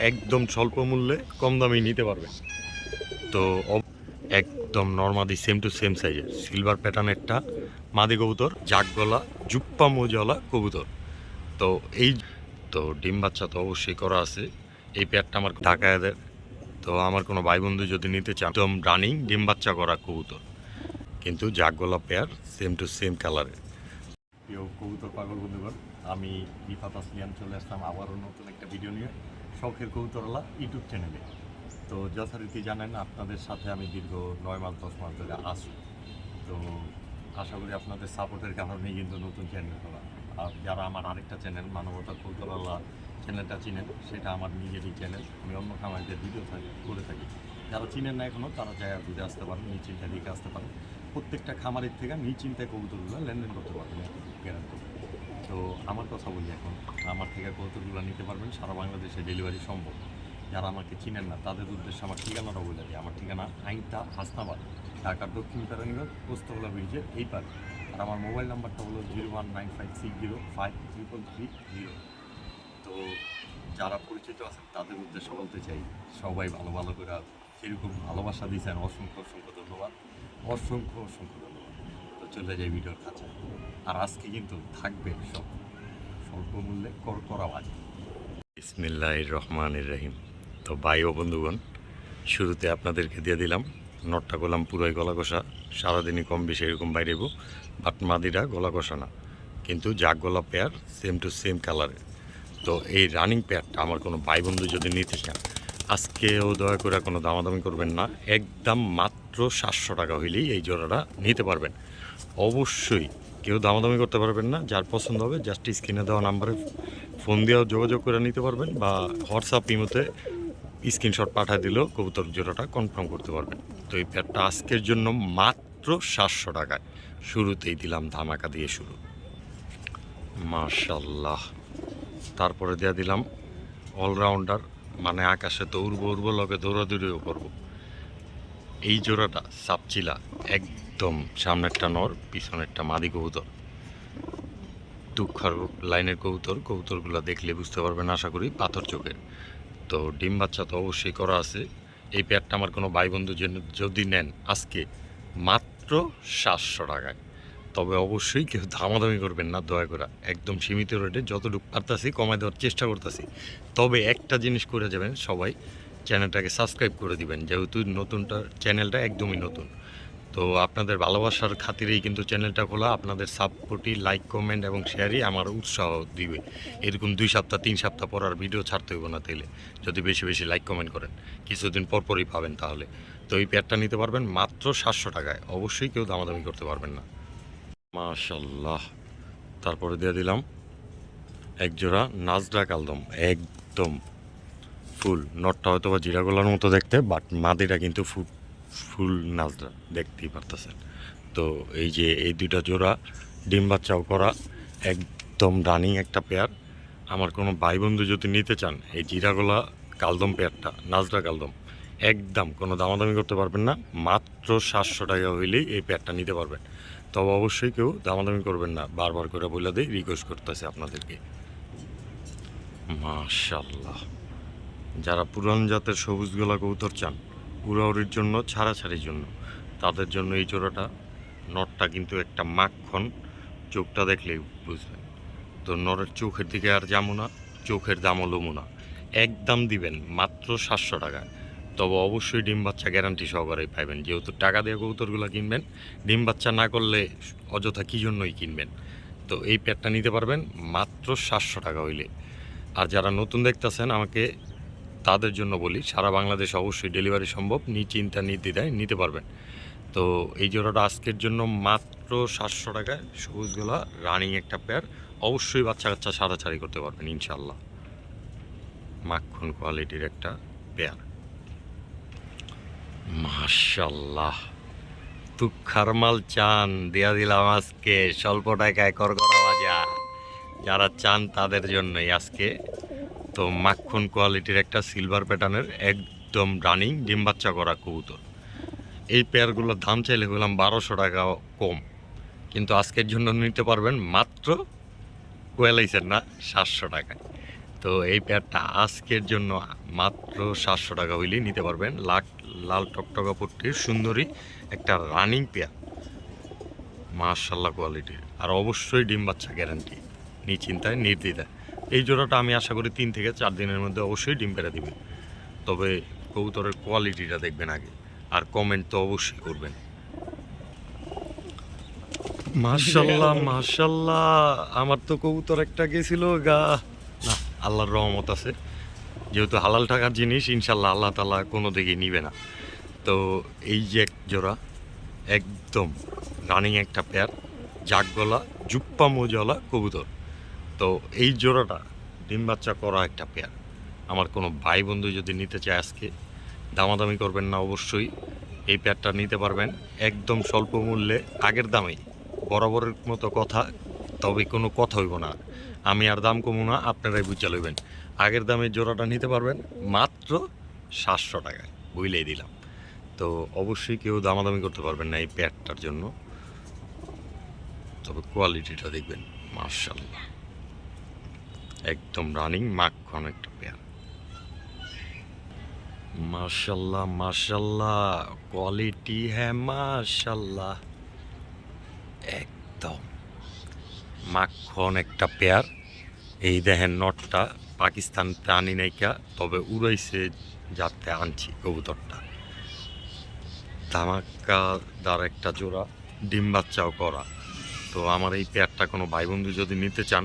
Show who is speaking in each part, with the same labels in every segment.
Speaker 1: একদম স্বল্প মূল্যে কম দামে নিতে পারবেন। তো একদম নর্মালি সেম টু সেম সাইজের সিলভার প্যাটার্নেরটা মাদি কবুতর, জাক গলা জুপ্পা মোজলা কবুতর। তো এই তো ডিম বাচ্চা তো অবশ্যই করা আছে। এই পেয়ারটা আমার ঢাকায়দের। তো আমার কোনো ভাই বন্ধু যদি নিতে চান, একদম রানিং ডিম বাচ্চা করা কবুতর, কিন্তু জাক গলা পেয়ার, সেম টু সেম কালারের। প্রিয় কবুতর পাগল বন্ধুগণ, আমি রিফাত আসলিয়ান চলে আসলাম আবারও নতুন একটা ভিডিও নিয়ে শখের কবুতরওয়ালা ইউটিউব চ্যানেলে। তো যথারীতি জানেন আপনাদের সাথে আমি দীর্ঘ 9 মাস 10 মাস ধরে আছি। তো আশা করি আপনাদের সাপোর্টের কারণেই কিন্তু নতুন চ্যানেল করা। আর যারা আমার আরেকটা চ্যানেল মানবতা কবুতরওয়ালা চ্যানেলটা চিনেন, সেটা আমার নিজেরই চ্যানেল। আমি অন্য খামারিদের ভিডিও করে থাকি। যারা চিনেন না এখনও, তারা চায় ঘুরে আসতে পারেন, নিশ্চিন্তায় দেখে আসতে পারেন। প্রত্যেকটা খামারের থেকে নিশ্চিন্তায় কবুতরগুলো লেনদেন করতে পারবেন, গ্যারান্টি। তো আমার কথা বলি, এখন আমার থেকে কবুতরগুলো নিতে পারবেন, সারা বাংলাদেশে ডেলিভারি সম্ভব। যারা আমাকে চিনেন না তাদের উদ্দেশ্যে আমার ঠিকানাটা বলে দিই। আমার ঠিকানা আইনটা হাসনাবাদ, ঢাকার দক্ষিণ প্যারানিগঞ্জ, পোস্তগোলা ব্রিজের এই পার। আর আমার মোবাইল নাম্বারটা হলো 01956053330। তো যারা পরিচিত আছেন তাদের উদ্দেশ্যে বলতে চাই, সবাই ভালো ভালো করে সেরকম ভালোবাসা দিয়েছেন, অসংখ্য অসংখ্য ধন্যবাদ, অসংখ্য অসংখ্য ধন্যবাদ। তো চলে যাই ভিডিওর কাছে। আর আজকে কিন্তু থাকবে সব স্বল্প মূল্যে করকরা বাজে। বিসমিল্লাহির রহমানির রহিম। তো ভাই ও বন্ধুগণ, শুরুতে আপনাদেরকে দিয়ে দিলাম নটটা গোলাম পুরোই গলা কষা, সারাদিনই কম বেশি এরকম বাইরেব, বাট মাদিরা গলা কষা না, কিন্তু জাগ গলা পেয়ার, সেম টু সেম কালারের। তো এই রানিং পেয়ারটা আমার কোনো ভাই বন্ধু যদি নিতে চান, আজকেও দয়া করে কোনো দামাদামি করবেন না, একদম মাত্র 700 টাকা হইলেই এই জোড়াটা নিতে পারবেন। অবশ্যই কেউ দামাদামি করতে পারবেন না। যার পছন্দ হবে জাস্ট স্ক্রিনে দেওয়া নাম্বারে ফোন দিয়েও যোগাযোগ করে নিতে পারবেন, বা হোয়াটসঅ্যাপ ইমোতে স্ক্রিনশট পাঠিয়ে দিলেও কবুতর জোড়াটা কনফার্ম করতে পারবেন। তো এই পেয়ারটা আজকের জন্য মাত্র 700 টাকায়, শুরুতেই দিলাম ধামাকা দিয়ে শুরু। মাশাল্লাহ। তারপরে দিয়ে দিলাম অলরাউন্ডার, মানে আকাশে তো উড়বো লগে দৌড়াদৌড়িও করবো। এই জোড়াটা সাপচিলা, একদম সামনেরটা নর, পিছনেরটা মাদি কবুতর। দুঃখার লাইনের কবুতরগুলো দেখলে বুঝতে পারবেন আশা করি, পাথর চোখের। তো ডিম বাচ্চা তো অবশ্যই করা আছে। এই পেয়ারটা আমার কোনো ভাই বন্ধু যদি নেন, আজকে মাত্র 700 টাকায়। তবে অবশ্যই কেউ দামাদামি করবেন না, দয়া করে একদম সীমিত রেটে যতটুকু পারতাছি কমায় দেওয়ার চেষ্টা করতেছি। তবে একটা জিনিস করে যাবেন সবাই, চ্যানেলটাকে সাবস্ক্রাইব করে দিবেন, যেহেতু চ্যানেলটা একদমই নতুন। তো আপনাদের ভালোবাসার খাতিরেই কিন্তু চ্যানেলটা খোলা। আপনাদের সাপোর্টই, লাইক, কমেন্ট এবং শেয়ারই আমার উৎসাহ দিবে। এরকম 2 সপ্তাহ 3 সপ্তাহ পর আর ভিডিও ছাড়তে হইব না তাইলে, যদি বেশি বেশি লাইক কমেন্ট করেন। কিছুদিন পরই পাবেন তাহলে। তো এই পেয়ারটা নিতে পারবেন মাত্র 700 টাকায়, অবশ্যই কেউ দামাদামি করতে পারবেন না। মাশাল্লাহ। তারপরে দিয়ে দিলাম একজোড়া নাজরা কালদম, একদম ফুল। নটটা হয়তো বা জিরাগোলার মতো দেখতে, বাট মাদিটা কিন্তু ফুল নাজরা, দেখতেই পারতেছেন। তো এই যে এই দুইটা জোড়া ডিম বাচ্চাও করা, একদম রানিং একটা পেয়ার। আমার কোনো ভাই বন্ধু যদি নিতে চান, এই জিরাগোলা কালদম পেয়ারটা, নাজরা কালদম, একদম কোনো দামাদামি করতে পারবেন না, মাত্র 700 টাকা হইলেই এই পেয়ারটা নিতে পারবেন। তবে অবশ্যই কেউ দামাদামি করবেন না, বারবার করে বলে দিই, রিকোয়েস্ট করতেছে আপনাদেরকে। মাশাল্লাহ। যারা পুরান জাতের সবুজ গলা কবুতর চান, উড়াউড়ির জন্য, ছাড়াছাড়ির জন্য, তাদের জন্য এই জোড়াটা। নটটা কিন্তু একটা মাখন, চোখটা দেখলেই বুঝবেন। তো নরের চোখের দিকে আর যাবো না, চোখের দামও লমু না, একদম দিবেন মাত্র 700 টাকায়। তবে অবশ্যই ডিম বাচ্চা গ্যারান্টি সহকারেই পাইবেন, যেহেতু টাকা দিয়ে কবুতরগুলো কিনবেন, ডিম বাচ্চা না করলে অযথা কী জন্যই কিনবেন। তো এই প্যাডটা নিতে পারবেন মাত্র 700 টাকা হইলে। আর যারা নতুন দেখতেছেন আমাকে, তাদের জন্য বলি, সারা বাংলাদেশ অবশ্যই ডেলিভারি সম্ভব, নিশ্চিন্তা নির্দ্বিধায় নিতে পারবেন। তো এই জোড়াটা আজকের জন্য মাত্র 700 টাকায়, সবুজগুলা রানিং একটা পেয়ার। অবশ্যই বাচ্চা কাচ্চা ছাড়াছাড়ি করতে পারবেন ইনশাল্লাহ। মাখন কোয়ালিটির একটা পেয়ার। মাশাল্লাহ। তুক্ষার মাল চান, দেয়া দিলাম আজকে স্বল্প টাকায় করকরা ভাজা। যারা চান তাদের জন্যই আজকে। তো মাখন কোয়ালিটির একটা সিলভার প্যাটার্নের একদম রানিং ডিম বাচ্চা করা কবুতর। এই পেয়ারগুলোর দাম চাইলে বললাম 1200 টাকা কম, কিন্তু আজকের জন্য নিতে পারবেন মাত্র, কোয়েলাইছেন না, 700 টাকায়। তো এই পেয়ারটা আজকের জন্য মাত্র 700 টাকা হইলেই নিতে পারবেন। লাল টকটকা পট্টির সুন্দরী একটা রানিং পেয়ার, মাশাআল্লাহ কোয়ালিটির, আর অবশ্যই ডিম বাচ্চা গ্যারান্টি, নিশ্চিন্তায় নির্দ্বিধায়। এই জোড়াটা আমি আশা করি 3 থেকে 4 দিনের মধ্যে অবশ্যই ডিম পেড়ে দিবে। তবে কবুতরের কোয়ালিটিটা দেখবেন আগে, আর কমেন্ট তো অবশ্যই করবেন। মাশাআল্লাহ মাশাআল্লাহ, আমার তো কবুতর একটা গেছিল গা, না আল্লাহর রহমত আছে, যেহেতু হালাল টাকার জিনিস ইনশাল্লাহ আল্লাহ তাআলা কোনো দিকে নিবে না। তো এই যে এক জোড়া একদম রানিং একটা পেয়ার, জাগ গলা জুপ্পা মোজলা কবুতর। তো এই জোড়াটা ডিম বাচ্চা করা একটা পেয়ার, আমার কোনো ভাই বন্ধু যদি নিতে চায় আজকে দামাদামি করবেন না, অবশ্যই এই পেয়ারটা নিতে পারবেন একদম স্বল্প মূল্যে, আগের দামেই, বরাবরের মতো কথা। তবে কোনো কথা হইব না, আমি আর দাম কমু না, আপনারাই বুঝা লইবেন। আগের দামে জোড়াটা নিতে পারবেন মাত্র 700 টাকায়, বুঝলেই দিলাম। তো অবশ্যই কেউ দামাদামি করতে পারবেন না এই পেয়ারটার জন্য। তবে কোয়ালিটিটা দেখবেন, মাশাআল্লাহ একদম রানিং মাখন একটা পেয়ার। মাশাআল্লাহ মাশাআল্লাহ কোয়ালিটি, হ্যাঁ মাশাআল্লাহ একদম মাখন একটা পেয়ার। এই দেখেন নটটা পাকিস্তান আনি নাইকা, তবে উড়াইছে যাতে আনছি কবুতরটা, ধামাকাদার একটা জোড়া, ডিম বাচ্চাও করা। তো আমার এই পেয়ারটা কোনো ভাই বন্ধু যদি নিতে চান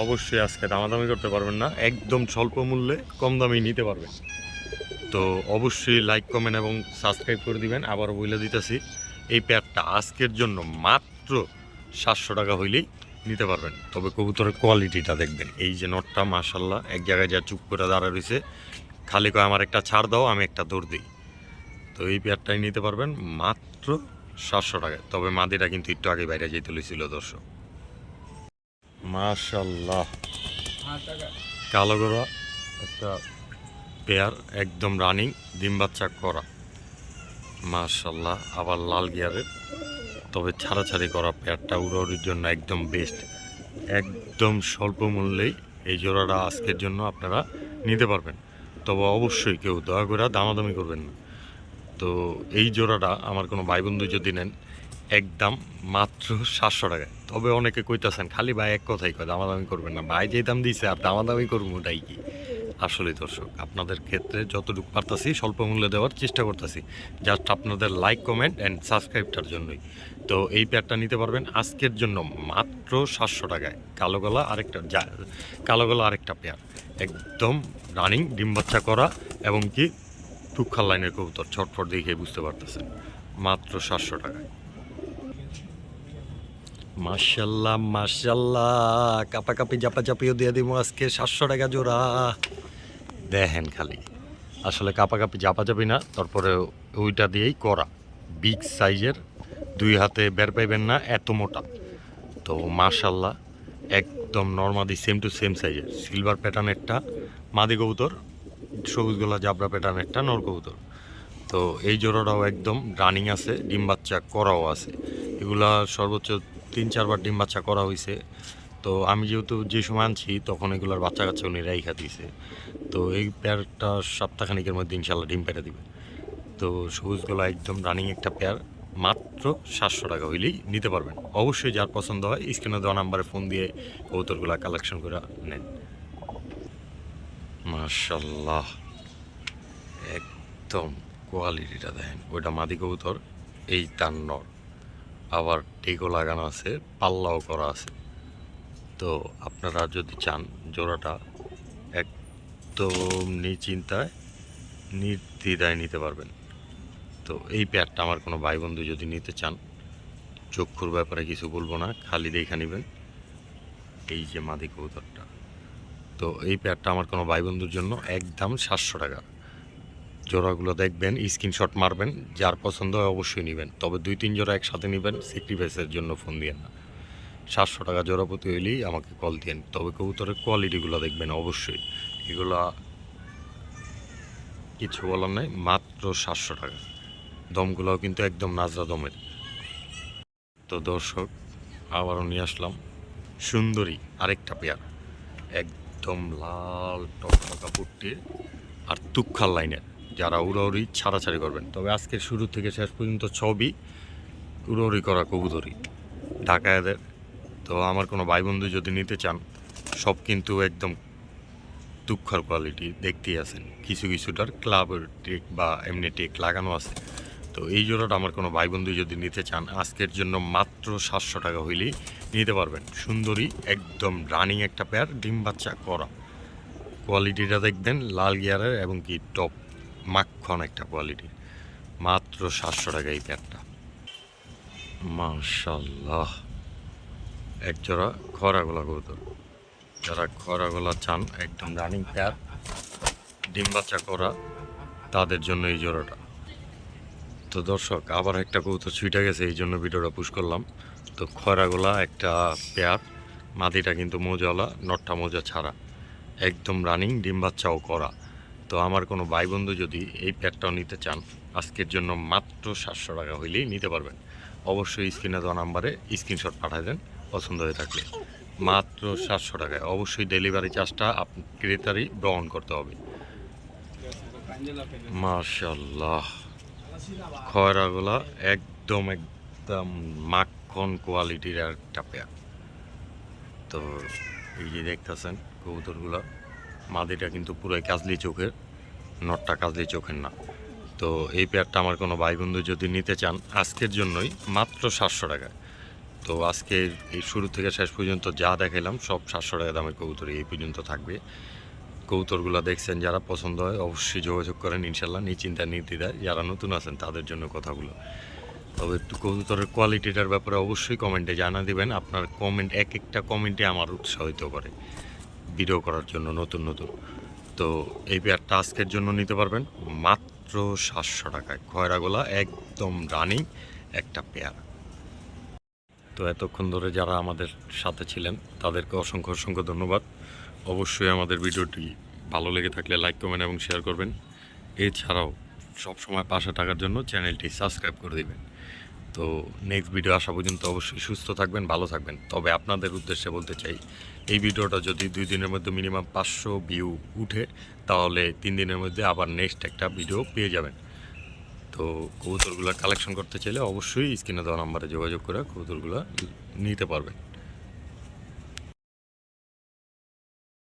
Speaker 1: অবশ্যই আজকে দামাদামি করতে পারবেন না, একদম স্বল্প মূল্যে কম দামে নিতে পারবেন। তো অবশ্যই লাইক কমেন্ট এবং সাবস্ক্রাইব করে দিবেন। আবারও বলে দিতেছি, এই পেয়ারটা আজকের জন্য মাত্র 700 টাকা হইলেই নিতে পারবেন। তবে কবুতরের কোয়ালিটিটা দেখবেন, এই যে নটটা মাশাআল্লাহ এক জায়গায় যা চুপ করে দাঁড়া রয়েছে, খালি কয় আমার একটা ছাড় দাও আমি একটা দৌড় দিই। তো এই পেয়ারটাই নিতে পারবেন মাত্র 700 টাকায়। তবে মাদিটা কিন্তু একটু আগে বাইরে যেতে লইছিল দর্শক। মাশাআল্লাহ কালো গোড়া একটা পেয়ার, একদম রানিং ডিম বাচ্চা করা, মাশাআল্লাহ আবার লাল গিয়ারের। তবে ছাড়াছাড়ি করা পেয়ারটা উড়াউড়ির জন্য একদম বেস্ট, একদম স্বল্প মূল্যেই এই জোড়াটা আজকের জন্য আপনারা নিতে পারবেন। তবে অবশ্যই কেউ দয়া করে দামাদামি করবেন না। তো এই জোড়াটা আমার কোনো ভাই বন্ধু যদি নেন একদম মাত্র 700 টাকায়। তবে অনেকে কইতাছেন খালি ভাই এক কথাই কয় দামাদামি করবেন না, ভাই যে দাম দিয়েছে আর দামাদামি করবো ওটাই কি। আসলে দর্শক আপনাদের ক্ষেত্রে যতটুকু পারতাছি স্বল্প মূল্যে দেওয়ার চেষ্টা করতেছি, জাস্ট আপনাদের লাইক কমেন্ট অ্যান্ড সাবস্ক্রাইবটার জন্যই। তো এই পেয়ারটা নিতে পারবেন আজকের জন্য মাত্র 700 টাকায়, কালো গলা আরেকটা পেয়ার, একদম রানিং ডিম বাচ্চা করা, এবং কি টুকখাল লাইনের কবুতর, ছটফট দেখে বুঝতে পারতেছেন, মাত্র 700 টাকায়। মাশাআল্লাহ মাশাআল্লাহ কাপাকাপি জাপাজাপিও দিয়ে দিব আজকে 700 টাকা জোড়া। দেখেন খালি, আসলে কাপাকাপি জাপাজাপি না, তারপরে ওইটা দিয়েই করা, বিগ সাইজের, দুই হাতে বের পাইবেন না এত মোটা। তো মাশাআল্লাহ একদম নর্মাদি সেম টু সেম সাইজের, সিলভার প্যাটার্নেরটা মাদি কবুতর, সবুজ গোলা জাবরা প্যাটার্নেরটা নর কবুতর। তো এই জোড়াটাও একদম রানিং আছে, ডিম বাচ্চা করাও আছে। এগুলা সর্বোচ্চ 3-4 বার ডিম বাচ্চা করা হয়েছে। তো আমি যেহেতু যে সময় আনছি তখন এগুলোর বাচ্চা কাচ্চা উনি রাইখা দিয়েছে। তো এই পেয়ারটা সপ্তাহখানিকের মধ্যে ইনশাল্লাহ ডিম পেড়ে দিবে। তো সবুজ গোলা একদম রানিং একটা পেয়ার, মাত্র 700 টাকা হইলেই নিতে পারবেন। অবশ্যই যার পছন্দ হয় স্ক্রিনে দেওয়া নাম্বারে ফোন দিয়ে কবুতরগুলা কালেকশন করে নেন। মাশাআল্লাহ একদম কোয়ালিটিটা দেখেন, ওইটা মাদি কবুতর, এই তার নর, আবার টেকও লাগানো আছে, পাল্লাও করা আছে। তো আপনারা যদি চান জোড়াটা একদম নিশ্চিন্তায় নির্দ্বিধায় নিতে পারবেন। তো এই পেয়ারটা আমার কোনো ভাই বন্ধু যদি নিতে চান, চক্ষুর ব্যাপারে কিছু বলবো না, খালি দেখে নেবেন এই যে মাদি কবুতরটা। তো এই পেয়ারটা আমার কোনো ভাই বন্ধুর জন্য একদম 700 টাকা। জোড়াগুলো দেখবেন, স্ক্রিনশট মারবেন, যার পছন্দ হয় অবশ্যই নেবেন। তবে 2-3 জোড়া একসাথে নেবেন, স্যাক্রিফাইসের জন্য ফোন দিয়েন না। 700 টাকা জোড়া প্রতি হইলেই আমাকে কল দিন। তবে কবুতরের কোয়ালিটিগুলো দেখবেন অবশ্যই, এগুলা কিছু বলার নাই, মাত্র 700 টাকা। দমগুলোও কিন্তু একদম নাজরা দমের। তো দর্শক আবারও নিয়ে আসলাম সুন্দরী আরেকটা পেয়ার, একদম লাল টকটকা পুট্টি আর তুক্ষার লাইনের, যারা উড়াউড়ি ছাড়াছাড়ি করবেন। তবে আজকের শুরু থেকে শেষ পর্যন্ত সবই উড়াউড়ি করা কবুতরই ঢাকায়দের। তো আমার কোনো ভাই বন্ধু যদি নিতে চান, সব কিন্তু একদম তুক্ষার কোয়ালিটি দেখতেই আছেন, কিছু কিছুটার ক্লাবের টেক বা এমনি টেক লাগানো আছে। তো এই জোড়াটা আমার কোনো ভাই বন্ধু যদি নিতে চান, আজকের জন্য মাত্র 700 টাকা হইলেই নিতে পারবেন। সুন্দরী একদম রানিং একটা পেয়ার, ডিম বাচ্চা করা। কোয়ালিটিটা দেখবেন লাল গিয়ারের এবং কি টপ মাখন একটা কোয়ালিটি। মাত্র 700 টাকা এই পেয়ারটা। মাশাল্লাহ, এক জোড়া খরাগোলা কবুতর। যারা খরাগোলা চান একদম রানিং পেয়ার, ডিম বাচ্চা করা, তাদের জন্য এই জোড়াটা। তো দর্শক, আবার একটা কবুতর ছুটে গেছে, এই জন্য ভিডিওটা পুশ করলাম। তো খয়রাগোলা একটা পেয়ার, মাদিটা কিন্তু মোজাওয়ালা, নটটা মোজা ছাড়া, একদম রানিং, ডিম বাচ্চাও করা। তো আমার কোনো ভাই বন্ধু যদি এই পেয়ারটাও নিতে চান, আজকের জন্য মাত্র 700 টাকা হইলেই নিতে পারবেন। অবশ্যই স্ক্রিনে দেওয়া নাম্বারে স্ক্রিনশট পাঠিয়ে দেন পছন্দ হয়ে থাকলে। মাত্র 700 টাকায়। অবশ্যই ডেলিভারি চার্জটা ক্রেতারই বহন করতে হবে। মাশাল্লাহ, খয়রাগুলা একদম একদম মাখন কোয়ালিটির একটা পেয়ার। তো এই যে দেখতেছেন কবুতরগুলা, মাদিটা কিন্তু পুরোই কাজলি চোখের, নটটা কাজলি চোখের না। তো এই পেয়ারটা আমার কোনো ভাই বন্ধু যদি নিতে চান, আজকের জন্যই মাত্র 700 টাকায়। তো আজকে এই শুরু থেকে শেষ পর্যন্ত যা দেখাইলাম সব 700 টাকা দামের কবুতরই এই পর্যন্ত থাকবে। কবুতরগুলো দেখছেন, যারা পছন্দ হয় অবশ্যই যোগাযোগ করেন ইনশাল্লাহ, নিশ্চিন্তা নির্দ্বিধায়। যারা নতুন আছেন তাদের জন্য কথাগুলো। তবে একটু কবুতরের কোয়ালিটিটার ব্যাপারে অবশ্যই কমেন্টে জানা দিবেন। আপনার কমেন্ট, এক একটা কমেন্টে আমার উৎসাহিত করে ভিডিও করার জন্য নতুন নতুন। তো এই পেয়ারটা আজকের জন্য নিতে পারবেন মাত্র 700 টাকায়। খয়রাগোলা একদম রানিং একটা পেয়ার। তো এতক্ষণ ধরে যারা আমাদের সাথে ছিলেন তাদেরকে অসংখ্য অসংখ্য ধন্যবাদ। অবশ্যই আমাদের ভিডিওটি ভালো লেগে থাকলে লাইক, কমেন্ট এবং শেয়ার করবেন। এছাড়াও সবসময় পাশে থাকার জন্য চ্যানেলটি সাবস্ক্রাইব করে দেবেন। তো নেক্সট ভিডিও আসা পর্যন্ত অবশ্যই সুস্থ থাকবেন, ভালো থাকবেন। তবে আপনাদের উদ্দেশ্যে বলতে চাই, এই ভিডিওটা যদি 2 দিনের মধ্যে মিনিমাম 500 ভিউ উঠে, তাহলে 3 দিনের মধ্যে আবার নেক্সট একটা ভিডিও পেয়ে যাবেন। তো কবুতরগুলো কালেকশন করতে চাইলে অবশ্যই স্ক্রিনে দেওয়া নাম্বারে যোগাযোগ করে কবুতরগুলো নিতে পারবেন।